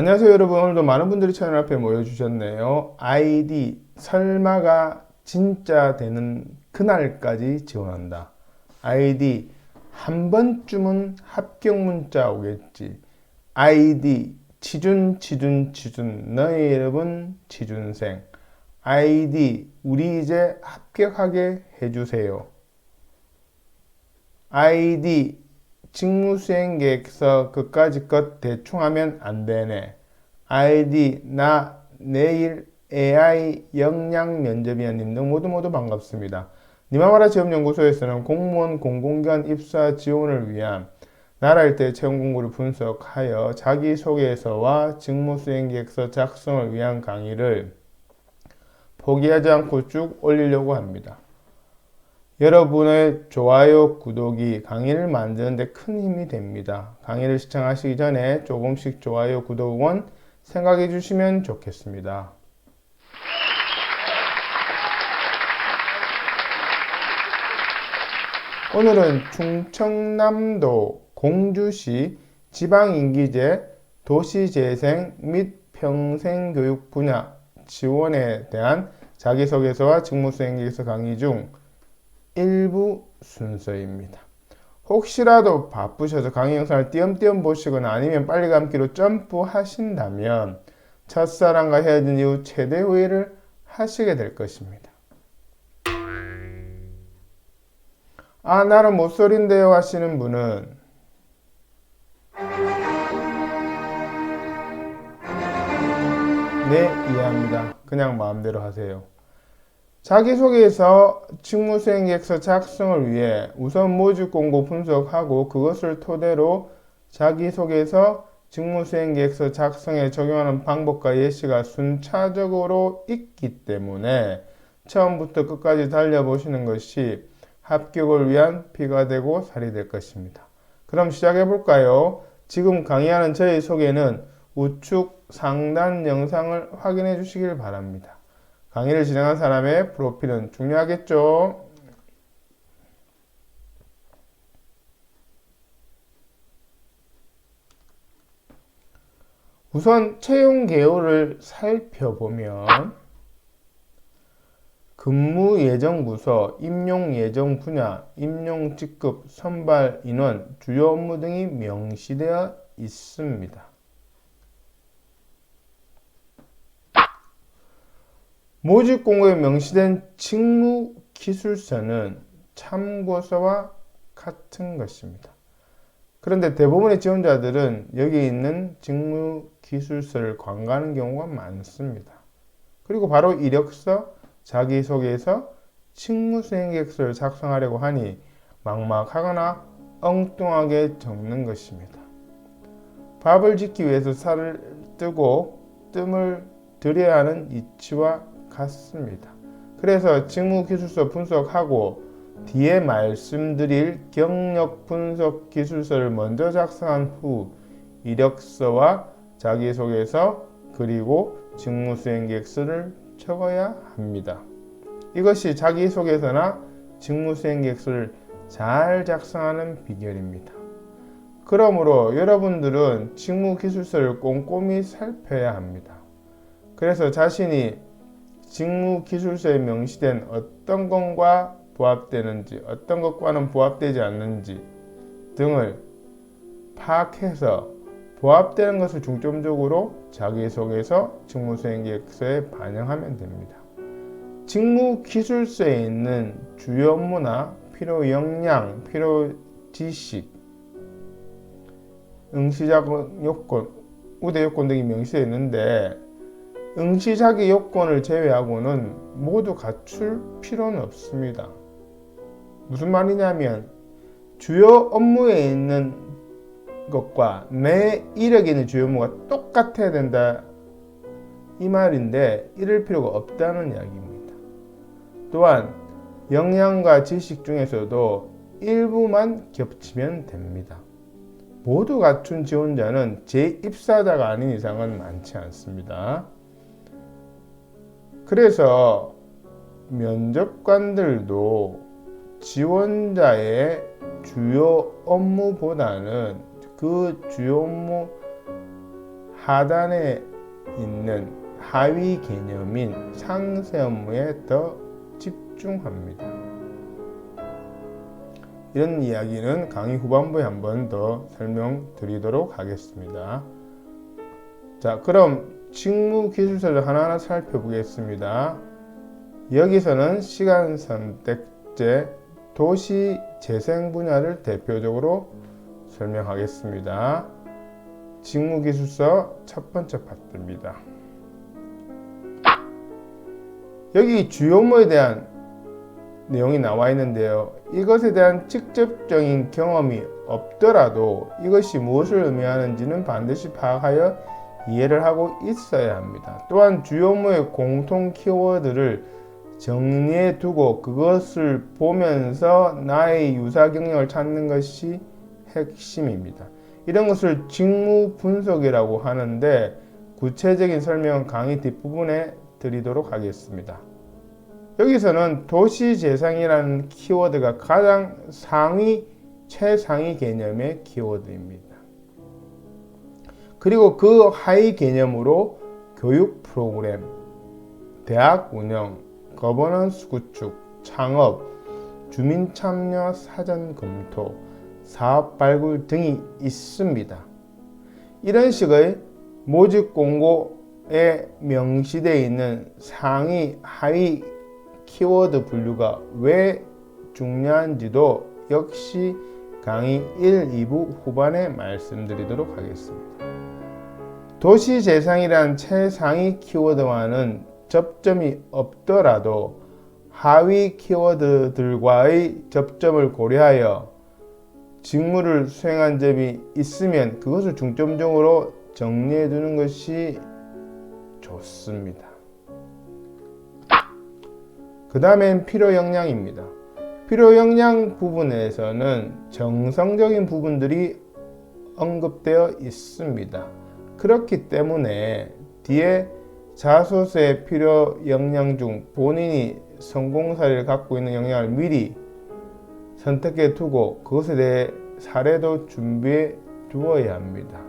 안녕하세요 여러분. 오늘도 많은 분들이 채널 앞에 모여주셨네요. 아이디 설마가 진짜 되는 그날까지 지원한다. 아이디 한 번쯤은 합격 문자 오겠지. 아이디 치준 너의 이름은 치준생. 아이디 우리 이제 합격하게 해주세요. 아이디 직무수행 계획서 그까짓 것 대충 하면 안 되네. 아이디 나 내일 AI 역량 면접위원님 등 모두 반갑습니다. 니마마라 지원연구소에서는 공무원 공공기관 입사 지원을 위한 나라 일대 채용 공고를 분석하여 자기소개서와 직무수행계획서 작성을 위한 강의를 포기하지 않고 쭉 올리려고 합니다. 여러분의 좋아요, 구독이 강의를 만드는 데 큰 힘이 됩니다. 강의를 시청하시기 전에 조금씩 좋아요, 구독, 원 생각해 주시면 좋겠습니다. 오늘은 충청남도 공주시 지방인기제 도시재생 및 평생교육 분야 지원에 대한 자기소개서와 직무수행계획서 강의 중 일부 순서입니다. 혹시라도 바쁘셔서 강의 영상을 띄엄띄엄 보시거나 아니면 빨리 감기로 점프 하신다면 첫사랑과 헤어진 이후 최대 후회를 하시게 될 것입니다. 아, 나는 모쏠인데요 하시는 분은 네, 이해합니다. 그냥 마음대로 하세요. 자기소개서 직무수행계획서 작성을 위해 우선 모집 공고 분석하고 그것을 토대로 자기소개서 직무수행계획서 작성에 적용하는 방법과 예시가 순차적으로 있기 때문에 처음부터 끝까지 달려보시는 것이 합격을 위한 피가 되고 살이 될 것입니다. 그럼 시작해 볼까요? 지금 강의하는 저의 소개는 우측 상단 영상을 확인해 주시길 바랍니다. 강의를 진행한 사람의 프로필은 중요하겠죠? 우선 채용 개요를 살펴보면 근무 예정 부서, 임용 예정 분야, 임용 직급, 선발 인원, 주요 업무 등이 명시되어 있습니다. 모집 공고에 명시된 직무 기술서는 참고서와 같은 것입니다. 그런데 대부분의 지원자들은 여기 있는 직무 기술서를 관가하는 경우가 많습니다. 그리고 바로 이력서, 자기소개서, 직무수행계획서를 작성하려고 하니 막막하거나 엉뚱하게 적는 것입니다. 밥을 짓기 위해서 살을 뜨고 뜸을 들여야 하는 이치와 같습니다. 그래서 직무기술서 분석하고 뒤에 말씀드릴 경력 분석 기술서를 먼저 작성한 후 이력서와 자기소개서 그리고 직무수행계획서를 적어야 합니다. 이것이 자기소개서나 직무수행계획서를 잘 작성하는 비결입니다. 그러므로 여러분들은 직무기술서를 꼼꼼히 살펴야 합니다. 그래서 자신이 직무기술서에 명시된 어떤 것과 부합되는지 어떤 것과는 부합되지 않는지 등을 파악해서 부합되는 것을 중점적으로 자기소개서, 직무수행계획서에 반영하면 됩니다. 직무기술서에 있는 주요 업무나 필요 역량, 필요 지식, 응시자격 요건, 우대 요건 등이 명시되어 있는데 응시자격 요건을 제외하고는 모두 갖출 필요는 없습니다. 무슨 말이냐면 주요 업무에 있는 것과 내 이력에 있는 주요 업무가 똑같아야 된다 이 말인데 이럴 필요가 없다는 이야기입니다. 또한 역량과 지식 중에서도 일부만 겹치면 됩니다. 모두 갖춘 지원자는 재입사자가 아닌 이상은 많지 않습니다. 그래서 면접관들도 지원자의 주요 업무보다는 그 주요 업무 하단에 있는 하위 개념인 상세 업무에 더 집중합니다. 이런 이야기는 강의 후반부에 한 번 더 설명드리도록 하겠습니다. 자, 그럼 직무 기술서를 하나하나 살펴보겠습니다. 여기서는 시간 선택제 도시 재생 분야를 대표적으로 설명하겠습니다. 직무 기술서 첫 번째 파트입니다. 여기 주요 업무에 대한 내용이 나와 있는데요. 이것에 대한 직접적인 경험이 없더라도 이것이 무엇을 의미하는지는 반드시 파악하여 이해를 하고 있어야 합니다. 또한 주요 업무의 공통 키워드를 정리해 두고 그것을 보면서 나의 유사 경력을 찾는 것이 핵심입니다. 이런 것을 직무 분석이라고 하는데 구체적인 설명은 강의 뒷부분에 드리도록 하겠습니다. 여기서는 도시재생이라는 키워드가 가장 최상위 개념의 키워드입니다. 그리고 그 하위 개념으로 교육 프로그램, 대학 운영, 거버넌스 구축, 창업, 주민 참여 사전 검토, 사업 발굴 등이 있습니다. 이런 식의 모집 공고에 명시되어 있는 상위, 하위 키워드 분류가 왜 중요한지도 역시 강의 1, 2부 후반에 말씀드리도록 하겠습니다. 도시재생이란 최상위 키워드와는 접점이 없더라도 하위 키워드들과의 접점을 고려하여 직무를 수행한 점이 있으면 그것을 중점적으로 정리해 두는 것이 좋습니다. 그 다음엔 필요 역량입니다. 필요 역량 부분에서는 정성적인 부분들이 언급되어 있습니다. 그렇기 때문에 뒤에 자소서의 필요 역량 중 본인이 성공 사례를 갖고 있는 역량을 미리 선택해 두고 그것에 대해 사례도 준비해 두어야 합니다.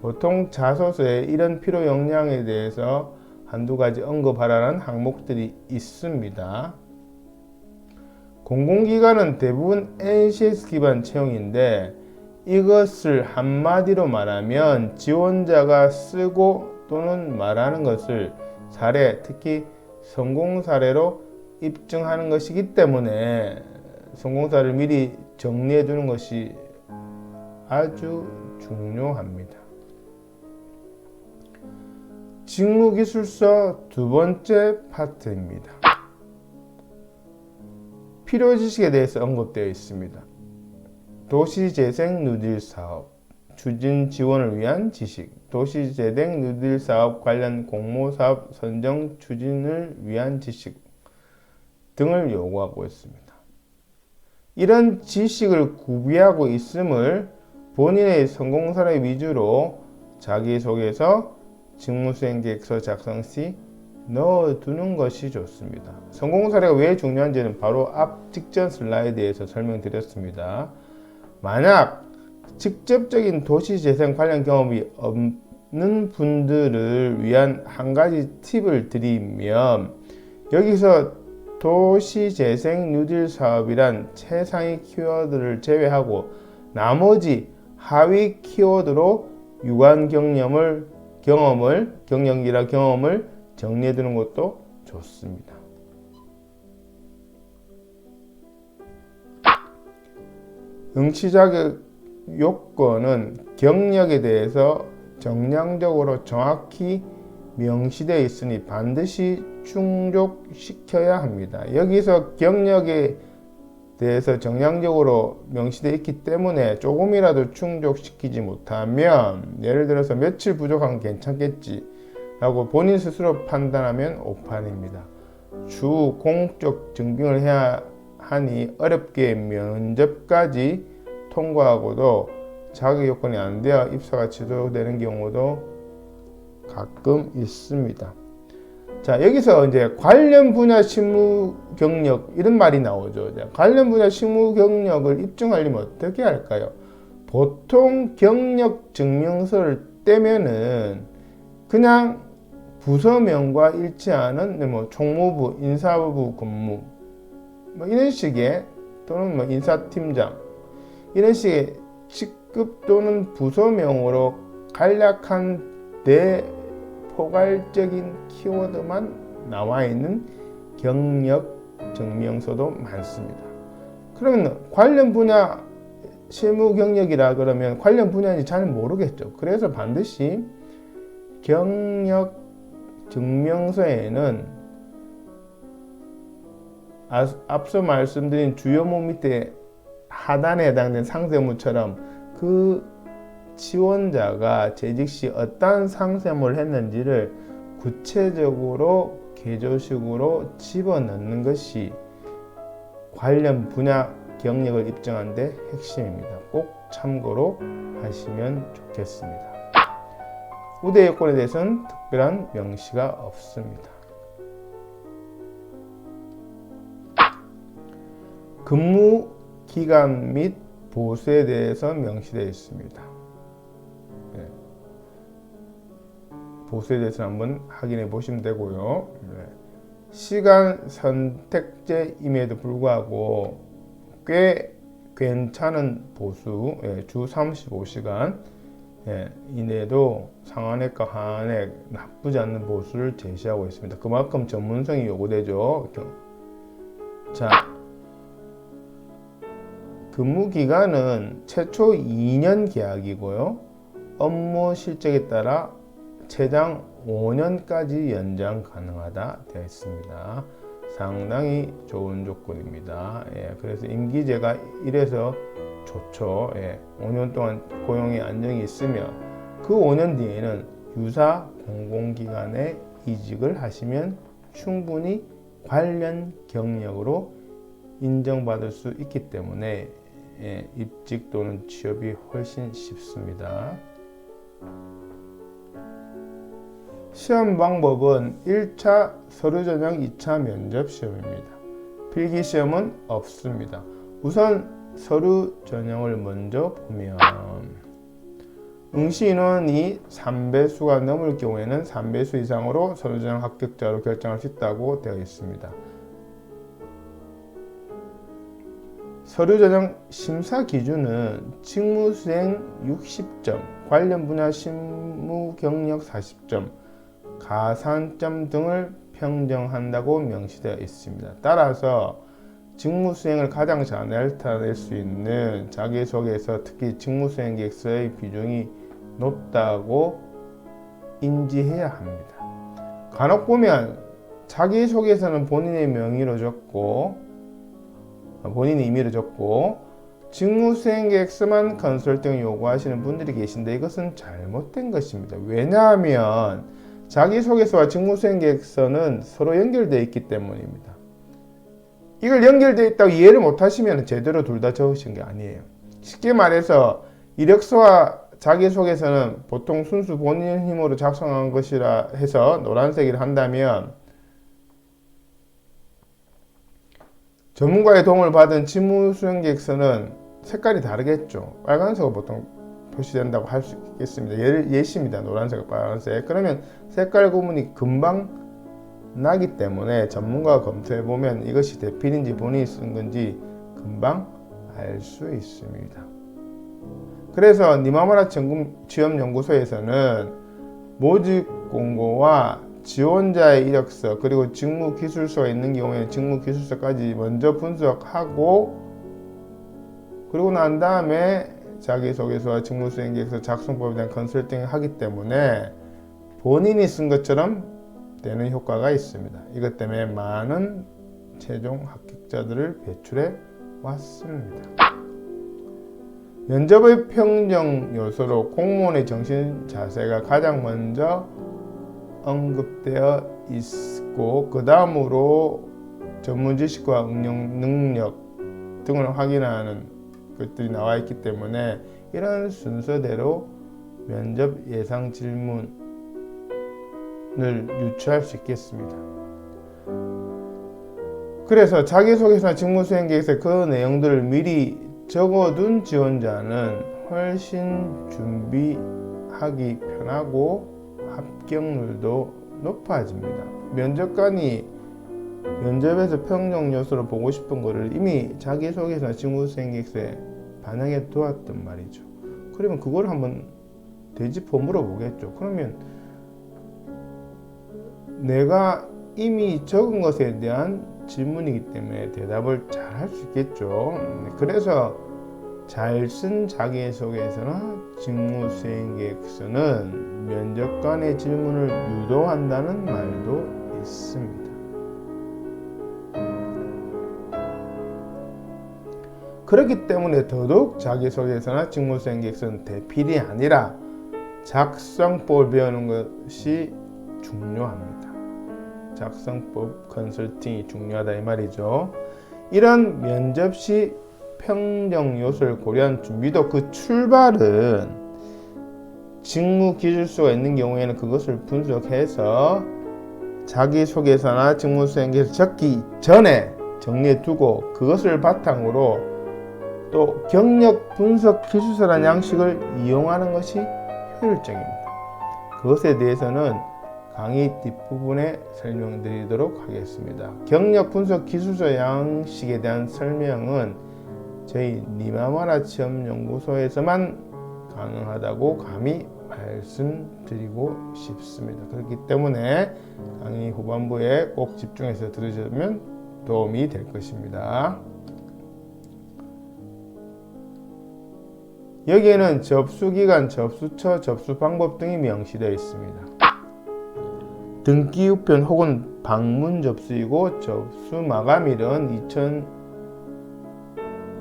보통 자소서에 이런 필요 역량에 대해서 한두 가지 언급하라는 항목들이 있습니다. 공공기관은 대부분 NCS 기반 채용인데 이것을 한마디로 말하면 지원자가 쓰고 또는 말하는 것을 사례, 특히 성공 사례로 입증하는 것이기 때문에 성공 사례를 미리 정리해 두는 것이 아주 중요합니다. 직무기술서 두 번째 파트입니다. 필요 지식에 대해서 언급되어 있습니다. 도시재생 누딜 사업, 추진 지원을 위한 지식, 도시재생 누딜 사업 관련 공모사업 선정 추진을 위한 지식 등을 요구하고 있습니다. 이런 지식을 구비하고 있음을 본인의 성공 사례 위주로 자기소개서, 직무수행계획서 작성 시 넣어두는 것이 좋습니다. 성공 사례가 왜 중요한지는 바로 앞 직전 슬라이드에서 설명드렸습니다. 만약 직접적인 도시재생 관련 경험이 없는 분들을 위한 한 가지 팁을 드리면 여기서 도시재생 뉴딜 사업이란 최상위 키워드를 제외하고 나머지 하위 키워드로 유관 경력이라 경험을 정리해 두는 것도 좋습니다. 응시 자격 요건은 경력에 대해서 정량적으로 정확히 명시되어 있으니 반드시 충족시켜야 합니다. 여기서 경력에 대해서 정량적으로 명시되어 있기 때문에 조금이라도 충족시키지 못하면 예를 들어서 며칠 부족하면 괜찮겠지 라고 본인 스스로 판단하면 오판입니다. 주 공적 증빙을 해야 하니 어렵게 면접까지 통과하고도 자격 요건이 안 되어 입사가 취소되는 경우도 가끔 있습니다. 자, 여기서 이제 관련 분야 실무 경력 이런 말이 나오죠. 관련 분야 실무 경력을 입증하려면 어떻게 할까요? 보통 경력 증명서를 때면은 그냥 부서명과 일치하는 뭐 총무부, 인사부 근무 뭐 이런 식의 또는 뭐 인사팀장 이런 식의 직급 또는 부서명으로 간략한 대포괄적인 키워드만 나와 있는 경력 증명서도 많습니다. 그러면 관련 분야 실무 경력이라 그러면 관련 분야인지 잘 모르겠죠. 그래서 반드시 경력 증명서에는 앞서 말씀드린 주요목 밑에 하단에 해당된 상세무처럼 그 지원자가 재직 시 어떠한 상세무를 했는지를 구체적으로 개조식으로 집어넣는 것이 관련 분야 경력을 입증하는 데 핵심입니다. 꼭 참고로 하시면 좋겠습니다. 우대 요건에 대해서는 특별한 명시가 없습니다. 근무 기간 및 보수에 대해서 명시되어 있습니다. 네. 보수에 대해서 한번 확인해 보시면 되고요. 네. 시간 선택제임에도 불구하고 꽤 괜찮은 보수, 주 35시간 이내에도 상한액과 하한액 나쁘지 않는 보수를 제시하고 있습니다. 그만큼 전문성이 요구되죠. 자, 근무 기간은 최초 2년 계약이고요. 업무 실적에 따라 최장 5년까지 연장 가능하다 되어 있습니다. 상당히 좋은 조건입니다. 그래서 임기제가 이래서 좋죠. 5년 동안 고용의 안정이 있으며 그 5년 뒤에는 유사 공공기관에 이직을 하시면 충분히 관련 경력으로 인정받을 수 있기 때문에 입직 또는 취업이 훨씬 쉽습니다. 시험 방법은 1차 서류 전형 2차 면접 시험입니다. 필기 시험은 없습니다. 우선 서류 전형을 먼저 보면 응시 인원이 3배수가 넘을 경우에는 3배수 이상으로 서류 전형 합격자로 결정할 수 있다고 되어 있습니다. 서류 전형 심사 기준은 직무 수행 60점, 관련 분야 실무 경력 40점, 가산점 등을 평정한다고 명시되어 있습니다. 따라서 직무 수행을 가장 잘 나타낼 수 있는 자기소개서, 특히 직무 수행 계획서의 비중이 높다고 인지해야 합니다. 간혹 보면 자기소개서는 본인의 명의로 적고 본인이 임의로 적고 직무 수행 계획서만 컨설팅을 요구하시는 분들이 계신데 이것은 잘못된 것입니다. 왜냐하면 자기소개서와 직무 수행 계획서는 서로 연결되어 있기 때문입니다. 이걸 연결되어 있다고 이해를 못하시면 제대로 둘 다 적으신 게 아니에요. 쉽게 말해서 이력서와 자기소개서는 보통 순수 본인 힘으로 작성한 것이라 해서 노란색이라 한다면 전문가의 도움을 받은 직무 수행 계획서는 색깔이 다르겠죠. 빨간색으로 보통 표시된다고 할 수 있겠습니다. 예시입니다. 노란색, 빨간색. 그러면 색깔 구분이 금방 나기 때문에 전문가가 검토해보면 이것이 대필인지 본인이 쓴 건지 금방 알 수 있습니다. 그래서 니마마라 취업연구소에서는 모집 공고와 지원자의 이력서 그리고 직무 기술서가 있는 경우에는 직무 기술서까지 먼저 분석하고 그리고 난 다음에 자기소개서와 직무 수행 계획서 작성법에 대한 컨설팅을 하기 때문에 본인이 쓴 것처럼 되는 효과가 있습니다. 이것 때문에 많은 최종 합격자들을 배출해 왔습니다. 면접의 평정 요소로 공무원의 정신 자세가 가장 먼저 언급되어 있고 그 다음으로 전문 지식과 응용 능력 등을 확인하는 것들이 나와 있기 때문에 이런 순서대로 면접 예상 질문을 유추할 수 있겠습니다. 그래서 자기소개서나 직무수행 계획서 그 내용들을 미리 적어둔 지원자는 훨씬 준비하기 하기 편하고 합격률도 높아집니다. 면접관이 면접에서 평정 요소로 보고 싶은 거를 이미 자기소개서나 직무수행객서에 반영해 두었단 말이죠. 그러면 그걸 한번 되짚어 물어보겠죠. 그러면 내가 이미 적은 것에 대한 질문이기 때문에 대답을 잘 할 수 있겠죠. 그래서 잘 쓴 자기소개서나 직무수행계획서는 면접관의 질문을 유도한다는 말도 있습니다. 그렇기 때문에 더더욱 자기소개서나 직무수행계획서는 대필이 아니라 작성법을 배우는 것이 중요합니다. 작성법 컨설팅이 중요하다 이 말이죠. 이런 면접 시 평정 요소를 고려한 준비도 그 출발은 직무기술서가 있는 경우에는 그것을 분석해서 자기소개서나 직무수행계획서 적기 전에 정리해 두고 그것을 바탕으로 또 경력 분석 기술서라는 양식을 이용하는 것이 효율적입니다. 그것에 대해서는 강의 뒷부분에 설명드리도록 하겠습니다. 경력 분석 기술서 양식에 대한 설명은 저희 니마마라 취업연구소에서만 가능하다고 감히 말씀드리고 싶습니다. 그렇기 때문에 강의 후반부에 꼭 집중해서 들으시면 도움이 될 것입니다. 여기에는 접수기간, 접수처, 접수방법 등이 명시되어 있습니다. 등기 우편 혹은 방문 접수이고 접수 마감일은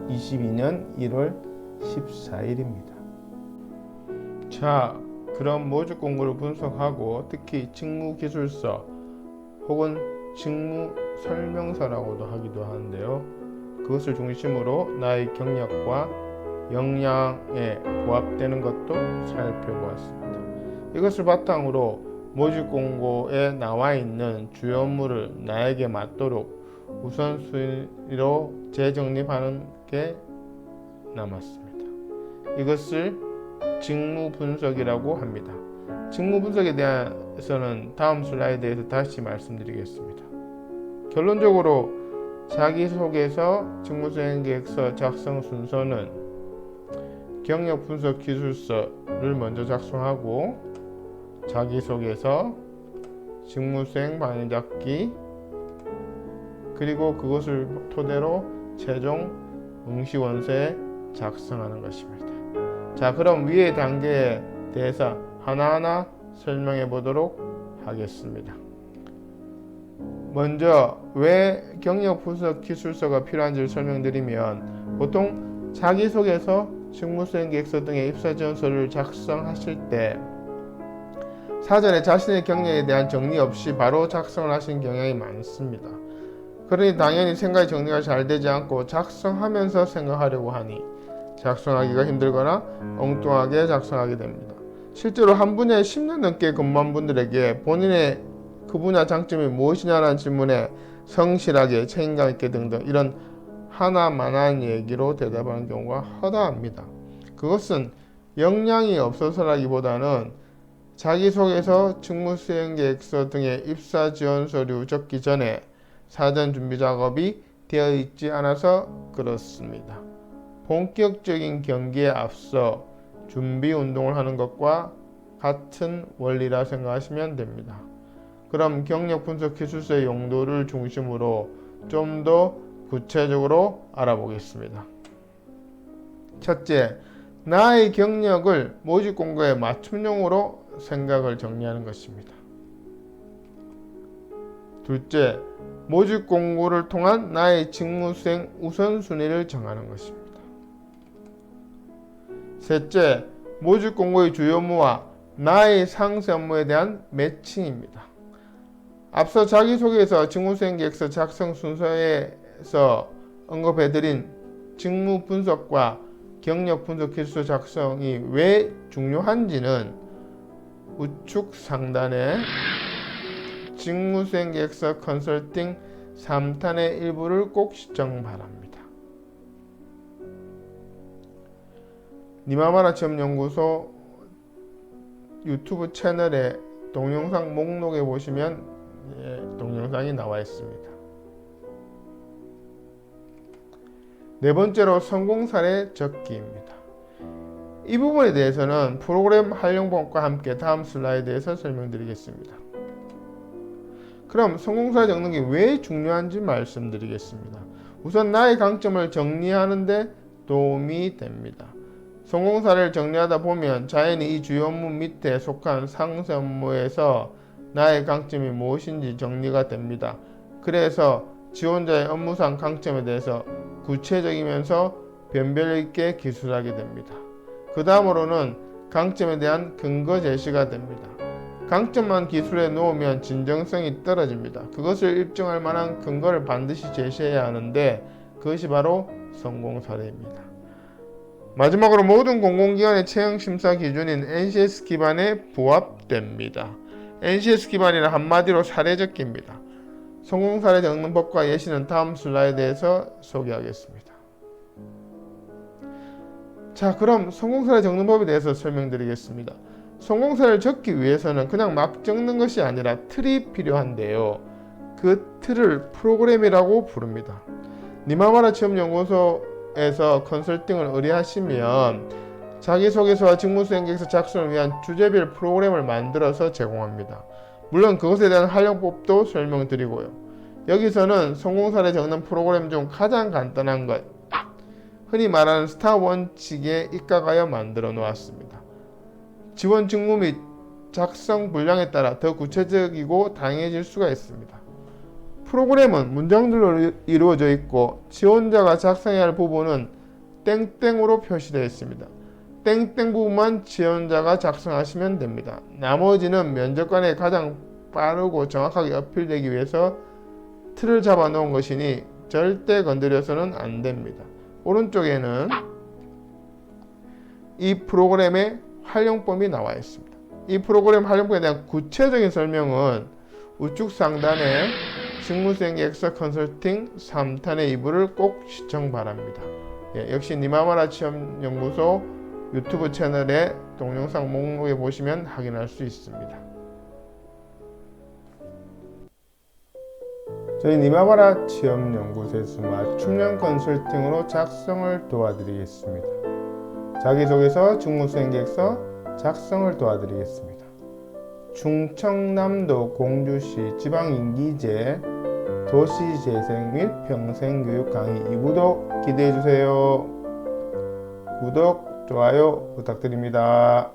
2022년 1월 14일입니다. 자, 그럼 모집 공고를 분석하고 특히 직무기술서 혹은 직무설명서라고도 하기도 하는데요. 그것을 중심으로 나의 경력과 역량에 부합되는 것도 살펴보았습니다. 이것을 바탕으로 모집 공고에 나와 있는 주요 업무를 나에게 맞도록 우선순위로 재정립하는 게 남았습니다. 이것을 직무 분석이라고 합니다. 직무 분석에 대해서는 다음 슬라이드에서 다시 말씀드리겠습니다. 결론적으로 자기소개서, 직무수행계획서 작성 순서는 경력 분석 기술서를 먼저 작성하고 자기소개서, 직무수행 방향잡기, 그리고 그것을 토대로 최종 응시원서에 작성하는 것입니다. 자, 그럼 위의 단계에 대해서 하나하나 설명해 보도록 하겠습니다. 먼저 왜 경력 분석 기술서가 필요한지를 설명드리면, 보통 자기소개서, 직무수행계획서 등의 입사지원서를 작성하실 때 사전에 자신의 경력에 대한 정리 없이 바로 작성을 하시는 경향이 많습니다. 그러니 당연히 생각이 정리가 잘 되지 않고 작성하면서 생각하려고 하니 작성하기가 힘들거나 엉뚱하게 작성하게 됩니다. 실제로 한 분야에 10년 넘게 근무한 분들에게 본인의 그 분야 장점이 무엇이냐라는 질문에 성실하게 책임감 있게 등등 이런 하나만한 얘기로 대답하는 경우가 허다합니다. 그것은 역량이 없어서라기보다는 자기소개서, 직무수행계획서 등의 입사지원 서류 적기 전에 사전 준비 작업이 되어 있지 않아서 그렇습니다. 본격적인 경기에 앞서 준비 운동을 하는 것과 같은 원리라 생각하시면 됩니다. 그럼 경력 분석 기술서의 용도를 중심으로 좀 더 구체적으로 알아보겠습니다. 첫째, 나의 경력을 모집 공고에 맞춤형으로 생각을 정리하는 것입니다. 둘째, 모집 공고를 통한 나의 직무수행 우선순위를 정하는 것입니다. 셋째, 모집 공고의 주요 업무와 나의 상세 업무에 대한 매칭입니다. 앞서 자기소개서, 직무수행계획서 작성 순서에서 언급해드린 직무 분석과 경력 분석 기술서 작성이 왜 중요한지는 우측 상단에 직무수행계획서 컨설팅 3탄의 일부를 꼭 시청 바랍니다. 니마마라 취업연구소 유튜브 채널의 동영상 목록에 보시면 동영상이 나와 있습니다. 네 번째로 성공 사례 적기입니다. 이 부분에 대해서는 프로그램 활용법과 함께 다음 슬라이드에서 설명드리겠습니다. 그럼 성공 사례 적는 게 왜 중요한지 말씀드리겠습니다. 우선 나의 강점을 정리하는 데 도움이 됩니다. 성공 사례를 정리하다 보면 자연히 이 주요 업무 밑에 속한 상세 업무에서 나의 강점이 무엇인지 정리가 됩니다. 그래서 지원자의 업무상 강점에 대해서 구체적이면서 변별 있게 기술하게 됩니다. 그 다음으로는 강점에 대한 근거 제시가 됩니다. 강점만 기술에 놓으면 진정성이 떨어집니다. 그것을 입증할 만한 근거를 반드시 제시해야 하는데 그것이 바로 성공 사례입니다. 마지막으로 모든 공공기관의 채용 심사 기준인 NCS 기반에 부합됩니다. NCS 기반이란 한마디로 사례 적기입니다. 성공 사례 적는 법과 예시는 다음 슬라이드에서 소개하겠습니다. 자, 그럼 성공 사례 적는 법에 대해서 설명드리겠습니다. 성공 사례를 적기 위해서는 그냥 막 적는 것이 아니라 틀이 필요한데요. 그 틀을 프로그램이라고 부릅니다. 니마와라 취업연구소에서 컨설팅을 의뢰하시면 자기소개서와 직무수행계획서 작성을 위한 주제별 프로그램을 만들어서 제공합니다. 물론 그것에 대한 활용법도 설명드리고요. 여기서는 성공 사례 적는 프로그램 중 가장 간단한 것, 흔히 말하는 스타 원칙에 입각하여 만들어 놓았습니다. 지원 직무 및 작성 분량에 따라 더 구체적이고 다양해질 수가 있습니다. 프로그램은 문장들로 이루어져 있고 지원자가 작성해야 할 부분은 땡땡으로 표시되어 있습니다. 땡땡 부분만 지원자가 작성하시면 됩니다. 나머지는 면접관에 가장 빠르고 정확하게 어필되기 위해서 틀을 잡아 놓은 것이니 절대 건드려서는 안 됩니다. 오른쪽에는 이 프로그램의 활용법이 나와 있습니다. 이 프로그램 활용법에 대한 구체적인 설명은 우측 상단에 직무수행계획서 컨설팅 3탄의 2부를 꼭 시청 바랍니다. 역시 니마와라 취업연구소 유튜브 채널의 동영상 목록에 보시면 확인할 수 있습니다. 저희 니마와라 취업연구소에서 맞춤형 컨설팅으로 작성을 도와드리겠습니다. 자기소개서, 직무수행계획서 작성을 도와드리겠습니다. 충청남도 공주시 지방인기제 도시재생 및 평생교육 강의 2부도 기대해주세요. 구독, 좋아요 부탁드립니다.